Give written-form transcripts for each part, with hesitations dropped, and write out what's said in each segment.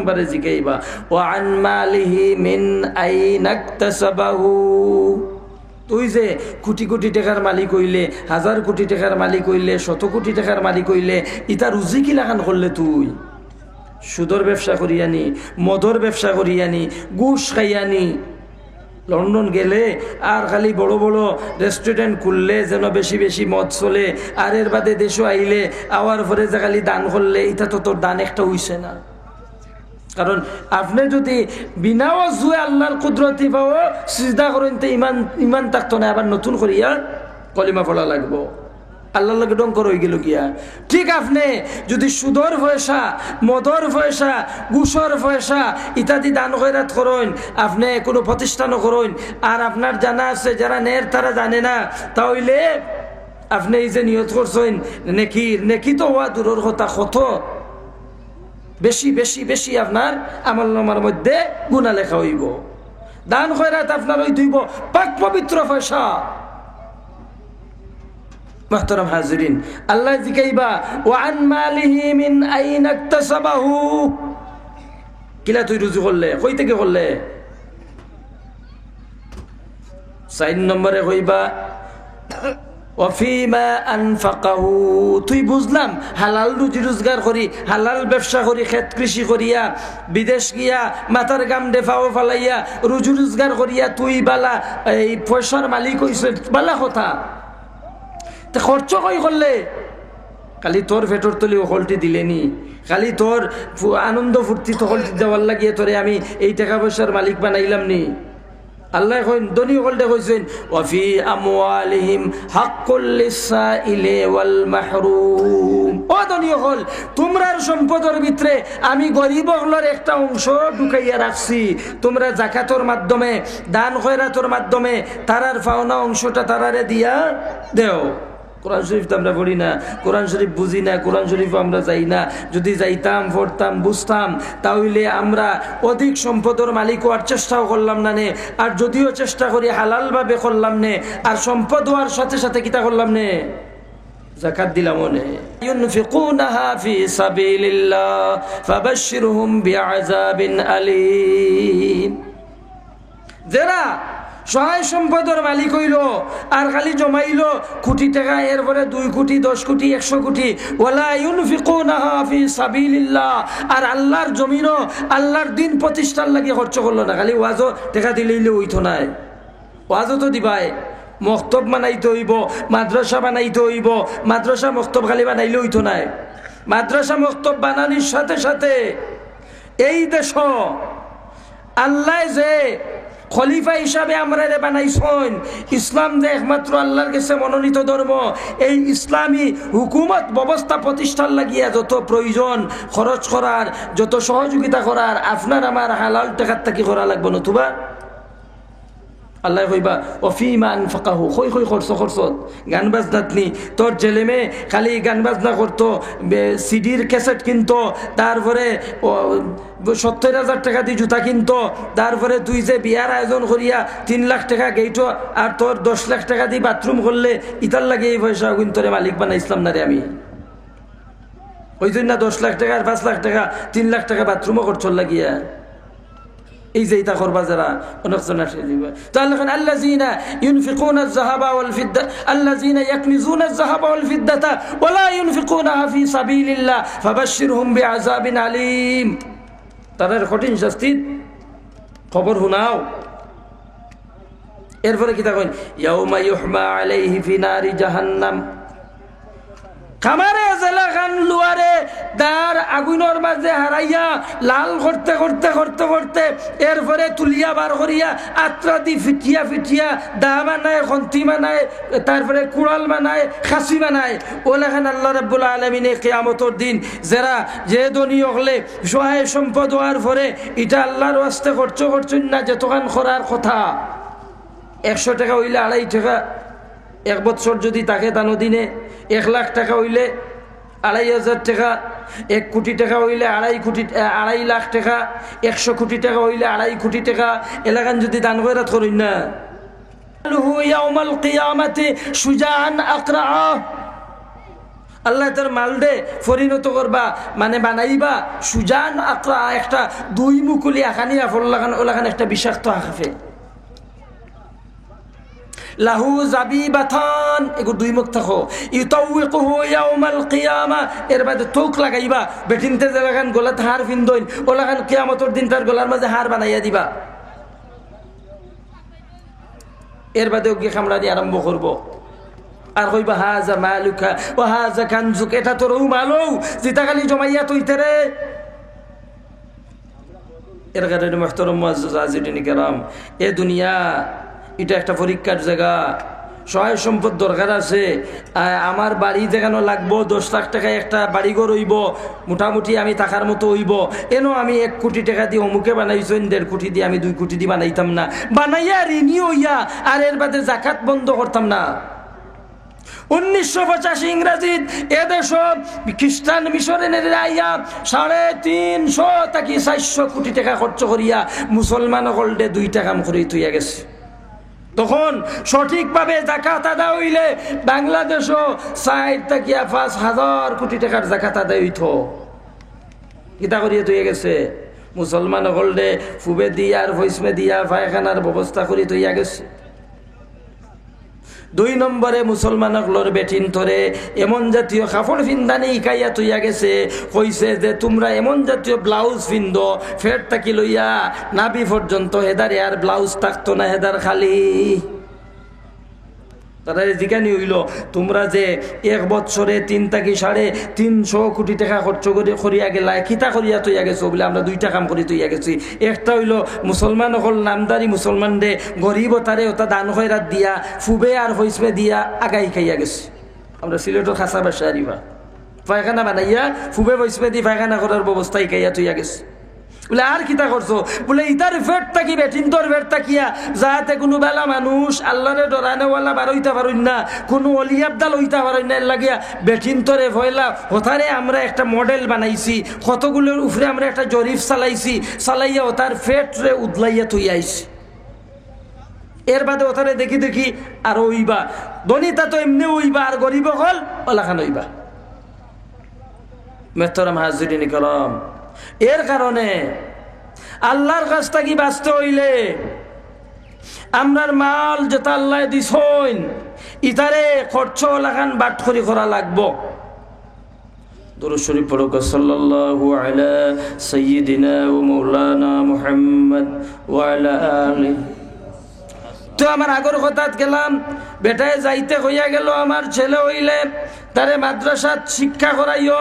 বারে জিগাইবা ওয়া আন মালিহি মিন আইনা ইকতাসাবাহু। তুই যে কোটি কোটি টাকার মালিক হইলে, হাজার কোটি টাকার মালিক হইলে, শত কোটি টাকার মালিক হইলে, ইতা রুজি কি লাগান করলে? তুই সুদর ব্যবসা করিয়ানি, মদর ব্যবসা করিয়ানি, ঘুষ খাইয়ানি, লন্ডন গেলে আর খালি বড় বড় রেস্টুরেন্ট খুললে যেন বেশি বেশি মদ চলে, আর এর বাদে দেশও আইলে আওয়ার পরে যে খালি দান করলে, এটা তো তোর দান একটা হইছে না। কারণ আপনি যদি বিনা ওয়াজুয়ে আল্লাহর কুদরতি পাও সিজদা করেন তো ইমান থাকতো না, আবার নতুন করিয়া কলিমা পড়া লাগবো, আল্লাহর লাগে ডঙ্কর হয়ে গেল গিয়া। ঠিক আপনি যদি সুদর পয়সা, মদর পয়সা, ঘুষর পয়সা ইত্যাদি দান খয়রাত করেন, আপনি কোনো প্রতিষ্ঠানও করেন, আর আপনার জানা আছে যারা নের তারা জানে না, তাহলে আপনি এই যে নিয়ত করছেন নেকির, নেকি তো হওয়া দূরের কথা, কত বেশি বেশি বেশি আপনার আমলনামার মধ্যে গুনাহ লেখা হইব। দান খয়রাত আপনার ওই ধুইব পাক পবিত্র পয়সা। মুহতারাম হাজিরিন, আল্লাহ জিকাইবা ওয়া আন মালিহি মিন আইনা ইকতাসাবাহু, কিলা তুই রুজু করলে, কই থেকে করলে? 4 নম্বরে কইবা ওয়াফিমা আনফাকাহু, তুই বুঝলাম হালাল রুজি রোজগার করি, হালাল ব্যবসা করি, ক্ষেত কৃষি করিয়া, বিদেশ গিয়া মাথার গাম ডেফাও ফালাইয়া রুজি রোজগার করিয়া তুই বালা এই পয়সার মালিক হইছে, বালা কথা। তে খরচ কই করলে? খালি তোর ভেটর তলি হলটি দিলেনি, খালি তোর আনন্দ ফুর্তি হলটি দেওয়ার লাগিয়ে তোরে আমি এই টাকা পয়সার মালিক বানাইলাম নি? আল্লাহ ধনী হলটে কইছেন ওয়াফি আমওয়ালিহিম হাক্কুল লিসাইলি ওয়াল মাহরুম। ও ধনী হল, তোমরার সম্পদের ভিতরে আমি গরিব হলর একটা অংশ ঢুকাইয়া রাখছি, তোমরা যাকাতর মাধ্যমে, দান খয়রাতর মাধ্যমে তারার পাওনা অংশটা তারারে দিয়া দেও। কোরআন শরীফ তো আমরা পড়ি না, কোরআন শরীফ বুঝি না, কোরআন শরীফ আমরা যাই না। যদি যাইতাম, পড়তাম, বুঝতাম, তাহলে আমরা অধিক সম্পদের মালিক হওয়ার চেষ্টাও করলাম না নে, আর যদিও চেষ্টা করি হালাল ভাবে করলাম নে, আর সম্পদ হওয়ার সাথে সাথে কিতা করলাম নে, যাকাত দিলাম নে। ইউনফিকুনাহা ফি সাবিলিল্লাহ ফাবাশশিরহুম বিআযাবিন আলীম। যারা সহায় সম্পদের মালিক হইল আর খালি জমাইলো কোটি টাকা, এরপরে 2 কোটি, 10 কোটি, 100 কোটি, ওয়ালা ইউনফিকুনাহা ফি সাবিলিল্লাহ, আর আল্লাহর জমিনও আল্লাহর দিন প্রতিষ্ঠার লাগি খরচ করলো না। খালি ওয়াজও টাকা দিলেইলে হইতো না, ওয়াজও তো দিবাই, মক্তব বানাইতে হইব, মাদ্রাসা বানাইতে হইব, মাদ্রাসা মক্তব খালি বানাইলে হইতো না। মাদ্রাসা মক্তব বানানোর সাথে সাথে এই দেশ আল্লাহ যে খলিফা হিসাবে আমরা বানাইছেন, ইসলাম যে একমাত্র আল্লাহর কাছে মনোনীত ধর্ম, এই ইসলামী হুকুমত ব্যবস্থা প্রতিষ্ঠার লাগিয়া যত প্রয়োজন খরচ করার, যত সহযোগিতা করার, আপনার আমার হালাল টাকার থাকি করা লাগবে, নতুবা আল্লাহ কইবা ওয়াফিমা আনফাকাহু, কই কই খরচ খরচত। গান বাজনাত নি, তোর ছেলে মেয়ে খালি গান বাজনা করতো, সিডির ক্যাসেট কিনতো, তারপরে 70,000 টাকা দিয়ে জুতা কিনতো, তারপরে তুই যে বিয়ার আয়োজন করিয়া 3 লাখ টাকা গেইটো, আর তোর 10 লাখ টাকা দিয়ে বাথরুম করলে, ইতার লাগে এই পয়সা কিন্তু মালিক বানাইছিলাম না রে আমি। ওই জন্য 10 লাখ টাকা আর 5 লাখ টাকা 3 লাখ টাকা বাথরুমও করছর লাগিয়া এই যে এটা করবা যারা অনেক জন আসে দিবে। তাহলে এখন আল্লাযিনা ইউনফিকুনা আয-যাহাবা ওয়াল ফিদ্দা, আল্লাযিনা ইয়াকনিজুনা আয-যাহাবা ওয়াল ফিদ্দাতা ওয়া লা ইউনফিকুনাহা ফি সাবিলিল্লাহ ফাবাশশিরহুম বিআযাবিন আলীম। তাদের কঠিন শাস্তির খবর শোনাও। এরপরে কি তখন ইয়াউমা ইউহমা আলাইহি ফি নারি জাহান্নাম, খামারে জেলা খান লুয়ারে দার আগুনের মাঝে হারাইয়া লাল করতে করতে করতে করতে এরপরে তুলিয়া বার করিয়া আত্রা দি ফিটিয়া ফিটিয়া দা বানায়, খন্তি বানায়, তারপরে কুড়াল বানায়, খাসি বানায়। ওলাখান আল্লাহ রাব্বুল আলামিনে কিয়ামতের দিন যারা যে ধনী হলে সহায় সম্পদ হওয়ার পরে এটা আল্লাহর ওয়াস্তে খরচ করছেন না, যেতখান করার কথা 100 টাকা হইলে 2.5 টাকা, 1 বছর যদি তাকে দানো দিনে 1 লাখ টাকা হইলে 2,500 টাকা, 1 কোটি টাকা হইলে 2.5 লাখ টাকা, 100 কোটি টাকা হইলে 2.5 কোটি টাকা, এলাকান যদি দান খয়রাত করেন না, ইয়াউমাল কিয়ামাতি শুজাআন আকরা, আল্লাহ তোর মালডে পরিণত করবা মানে বানাইবা সুজান আকরা একটা দুই মুকুলি আখানি আফল লাগান ওলাগান একটা বিষাক্ত আখাফে লাহু জাবিবাতান এগো দুই মুখ থাকো ইউতাউইকুহু ইয়াউমাল কিয়ামা এর বাদে তোক লাগাইবা বেটিনতে যে লাগান গলাত হার ফিন্দইন ওলাগান কিয়ামতের দিন তার গলার মাঝে হার বানাইয়া দিবা এর বাদে ওকে খামড়ানি আরম্ভ করবো আর কইবা হাজা মালুকা ও হাজা কানজুক এটা তোর মালও যেটা খালি জমাইয়া তুইতে রে এর কারণে মুহতারাম মুআজ্জাজ আজিরিন কিরাম এ দুনিয়া এটা একটা পরীক্ষার জায়গা সহায় সম্পদ দরকার আছে আমার বাড়ি যেখানে লাগবো 10 লাখ টাকায় একটা বাড়িঘর হইব মোটামুটি আমি টাকার মতো হইব এনো আমি 1 কোটি টাকা দিয়ে অমুকে বানাইছেন 1.5 কোটি দিয়ে আমি 2 কোটি দিয়ে বানাইতাম না বানাইয়া ঋণী হইয়া আর এর বাদে জাকাত বন্ধ করতাম না 1985 ইংরেজিত এদেশ খ্রিস্টান মিশনারির আইয়া 350 থেকে 400 কোটি টাকা খরচ করিয়া মুসলমান হলডে 2টা কাম করে তুইয়া গেছে তখন সঠিকভাবে যাকাত আদায় হইলে বাংলাদেশও 4 থেকে 5,000 কোটি টাকার যাকাত আদায় হইত কিতা করিয়া তুইয়া গেছে মুসলমান হলডে ফুবে দিয়া আর ভইসমে দিয়া পায়খানার ব্যবস্থা করি তুইয়া গেছে 2 নম্বরে মুসলমানগুলোর বেটিন ধরে এমন জাতীয় কাপড় ফিন্দানি ইকাইয়া তুইয়া গেছে কইছে যে তোমরা এমন জাতীয় ব্লাউজ ফিন্দো ফের থাকি লইয়া নাভি পর্যন্ত হেদারে আর ব্লাউজ থাকতো না হেদার খালি তারা জিজ্ঞানি হইল তোমরা যে 1 বছরে 3 থেকে 350 কোটি টাকা খরচ করে করিয়া গেলা কিতা করিয়া তুইয়া গেছো বলে আমরা 2টা কাম করি তুইয়া গেছি একটা হইল মুসলমান হল নামদারি মুসলমান দে গরিব তারে ওটা দান খয়রাত দিয়া ফুবে আর হইসমে দিয়া আগাই খাইয়া গেছি আমরা সিলেটের খাসা বাসা আরিবা পায়খানা বানাইয়া ফুবে হইসমে দি পায়খানা করার ব্যবস্থাই খাইয়া তুইয়া গেছি বলে আর কিতা করছো বলে ইতার ফেট থাকি বেটিন তোর ফেট থাকিয়া যাতে কোনো বেলা মানুষ আল্লাহরে ডরানেওয়ালা বারইতা পারুন না কোনো অলি আবদাল হইতা পারুন না লাগিয়া বেটিন তোরে ভয়লা হতারে আমরা একটা মডেল বানাইছি কতগুলোর উপরে আমরা একটা জরিফ চালাইয়া ওতার ফেট রে উদলাইয়া তুই আইছি এর বাদে ওতারে দেখি দেখি আর ওইবা দনিতা তো এমনি ওইবা আর গরিব হল ওলাখান ওইবা মুহতারাম হাজিরিন কিরাম এর কারণে আল্লাহর কাছ থেকে বাঁচতে হইলে আমরার মাল যেটা আল্লাহ দিছইন ইতারে খরচ লাগান বাটখরি করা লাগবো দুরূদ শরীফ পড়ো সাল্লাল্লাহু আলা সাইয়্যিদিনা ওয়া মাওলানা মুহাম্মদ ওয়া আলা আলিহি তো আমার আগর কথাত গেলাম বেটায় যাইতে হইয়া গেল আমার ছেলে হইলে তারে মাদ্রাসাত শিক্ষা করাইও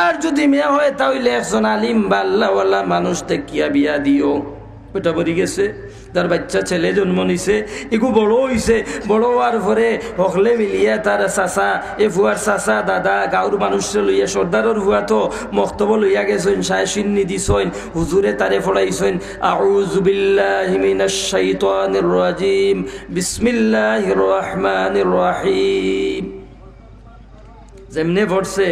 আর যদি মেয়ে হয় তাহলে একজন আলিম বা আল্লাহওয়ালা মানুষ দেখিয়া বিয়া দিও ওটা বলি গেছে তার বাচ্চা ছেলে জন্ম নিছে এগু বড় হইছে বড় হওয়ার পরে হকলে মিলিয়া তার চাচা এ ফুয়ার চাচা দাদা গাঁর মানুষে লইয়া সর্দারের ফুয়া তো মক্তব লইয়া গেছেন সায়সিন্নি দিছেন হুজুরে তারে ফড়াইছেন আউযু বিল্লাহি মিনাশ শাইতানির রাজিম বিসমিল্লাহির রহমানির রহিম যেমনে পড়ছে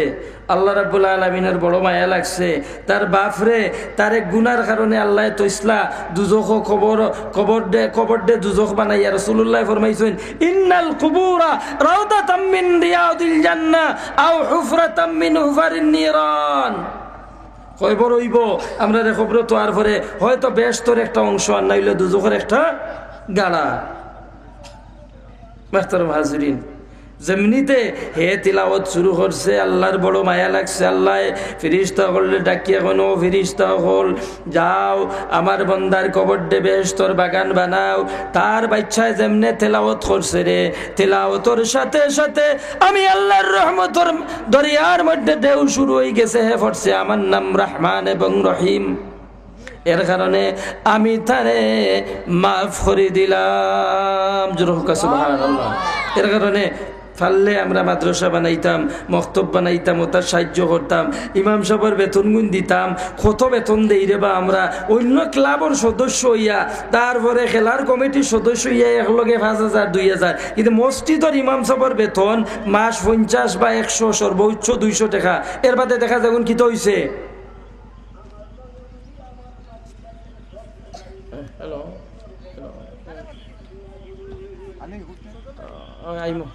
আল্লাহ রাব্বুল আলামিনের বড় মায়া লাগছে তার বাপরে তারে গুনার কারণে আল্লাহ তইসলা দুজখ কবর দে দুজখ বানাইয়া রাসূলুল্লাহ ফরমাইছেন ইন্নাল কুবুরা রাউদাতাম মিন রিয়াদিল জান্নাহ আও হুফরাতাম মিন হুফারিন নিরান কয়বর হইব আমরা রে কবর তো আর পরে হয়তো বেহেশতের একটা অংশ আর নাইলে দুজখের একটা গাড়া মুহতারাম হাজিরিন যেমনিতে হে তিলাওয়াত শুরু করছে আল্লাহর বড় মায়া লাগছে আল্লাহ ফেরেশতা হলে ডাকিয়া কোনো ফেরেশতা হল যাও আমার বান্দার কবর দে বেহেশতের বাগান বানাও তার বাচ্চায় যেমনে তেলাওয়াত করছে রে তেলাওয়াতের সাথে সাথে আমি আল্লাহর রহমতের দরিয়ার মধ্যে ঢেউ শুরু হয়ে গেছে হে পড়ছে আমার নাম রহমান এবং রহিম এর কারণে আমি তারে মাফ করে দিলাম সুবহানাল্লাহ এর কারণে ফাললে আমরা মাদ্রাসা বানাইতাম মক্তব বানাইতাম ও তার সাহায্য করতাম ইমাম সাহেবের বেতন গুণ দিতাম কত বেতন দেই রে বা আমরা অন্য ক্লাবের সদস্য হইয়া তারপরে খেলার কমিটির সদস্য হইয়া একলগে 5,000 2,000 কিন্তু মসজিদের ইমাম সাহেবের বেতন মাস 50 বা 100 সর্বোচ্চ 200 টাকা এর বাদে দেখা যাগুন কি তো হইছে হ্যালো আইমো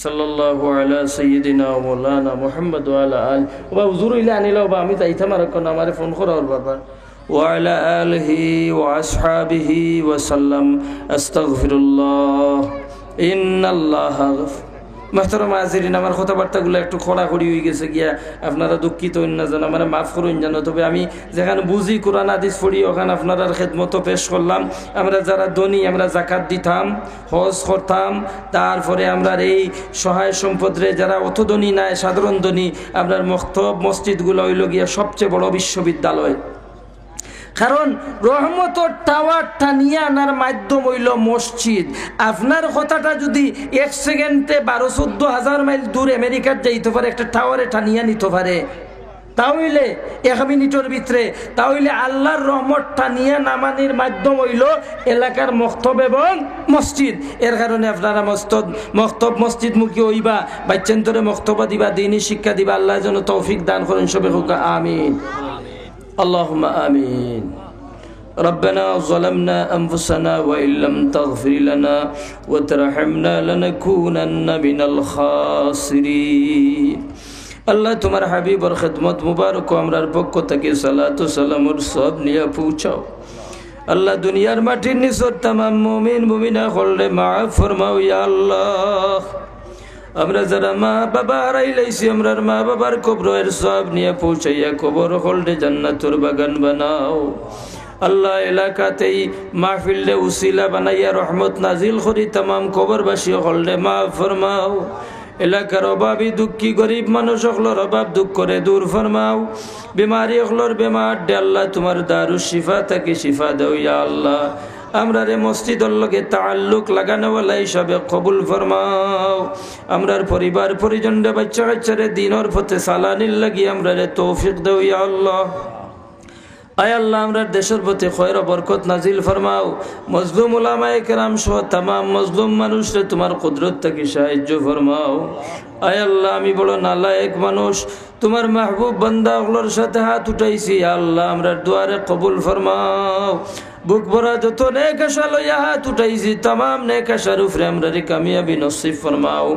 সাল্লাল্লাহু আলা সাইয়্যিদিনা ওয়া মাওলানা মুহাম্মদ ওয়া আলা আলি ওয়া হুজুর ইলা আনিলা ওয়া আমি তাইতাম আর কোন আমারে ফোন করা ওর বাবা ওয়া আলা আলিহি ওয়া আসহাবিহি ওয়া সাল্লাম আস্তাগফিরুল্লাহ ইন্নাল্লাহা মাহতারাম হাজিরিন আমার কথাবার্তাগুলো একটু খড়াখড়ি হয়ে গেছে গিয়া আপনারা দুঃখিত না যেন আমার মাফ করুন জানো তবে আমি যেখানে বুঝি কোরআন হাদিস পড়ি ওখানে আপনারা খেদমতো পেশ করলাম আমরা যারা ধনী আমরা জাকাত দিতাম হজ করতাম তারপরে আমরা এই সহায় সম্পদরে যারা অত ধনী নাই সাধারণ ধনী আপনার মক্তব মসজিদগুলো হইল গিয়া সবচেয়ে বড় বিশ্ববিদ্যালয় কারণ রহমতর টাওয়ারটা নিয়ে আনার মাধ্যম হইল মসজিদ আপনার কথাটা যদি 1 সেকেন্ডে 12-14 হাজার মাইল দূর আমেরিকার যাইতে পারে একটা টাওয়ারে টানিয়া নিতে পারে তাহলে 1 মিনিটের ভিতরে তাহলে আল্লাহর রহমতটা নিয়ে নামানির মাধ্যম হইল এলাকার মক্তব এবং মসজিদ এর কারণে আপনারা মক্তব মসজিদ মুখী হইবা বাচ্চান্তরে মক্তবা দিবা দিনী শিক্ষা দিবা আল্লাহ যেন তৌফিক দান করেন সবে হোক আমিন اللهم آمين ربنا ظلمنا أنفسنا وإن لم تغفر لنا وترحمنا لنكونن من الخاسرين আল্লাহ তোমার হাবিবর খিদমত মুবারক আমরার পক্ষ থেকে সালাত ও সালামের সব নিয়ে পৌঁছাও আল্লাহ দুনিয়ার মাটির নিচর तमाम মুমিন মুমিনা হলে মাফ ফরমাও ইয়া আল্লাহ আমরা যারা মা বাবা হারাইলাইছি আমরার মা বাবার কবরের সব নিয়ে পৌঁছাইয়া কবর হলডে জান্নাতুর বাগান বানাও আল্লাহ এলাকাতেই মাহফিলে উসিলা বানাইয়া রহমত নাজিল করি तमाम কবরবাসী হলডে মাফ ফরমাও এলাকার অভাবী দুঃখী গরিব মানুষ হলর অভাব দুঃখ করে দূর ফরমাও বিমারি হলর বেমার দে আল্লাহ তোমার দারুশ শিফা থেকে শিফা দাও ইয়া আল্লাহ আমরা রে মসজিদের লগে তাআল্লুক লাগানোওয়ালা হিসাবে কবুল ফরমাও আমরার পরিবার পরিজন রে বাচ্চা কাচ্চারে দ্বীনের পথে চালানির লাগি আমরা রে তৌফিক দাও ইয়া আল্লাহ আয় আল্লাহ আমরার দেশের প্রতি খয়র বরকত নাজিল ফরমাও মজলুম উলামায়ে কেরাম সহ तमाम মজলুম মানুষরে তোমার কুদরত থেকে সাহায্য ফরমাও আয় আল্লাহ আমি বড় নালায়েক মানুষ তোমার মাহবুব বান্দা গুলোর সাথে হাত উঠাইছি আল্লাহ আমরার দুয়ারে কবুল ফরমাও বুক ভরা যত নেক আশা লইয়া হাত উঠাইছি तमाम নেক আশার উপরে আমরারে কামিয়াবি নসিব ফরমাও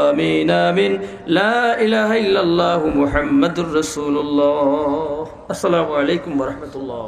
আমিন আমিন লা ইলাহা ইল্লাল্লাহু মুহাম্মাদুর রাসূলুল্লাহ আসসালামু আলাইকুম ওয়া রাহমাতুল্লাহ।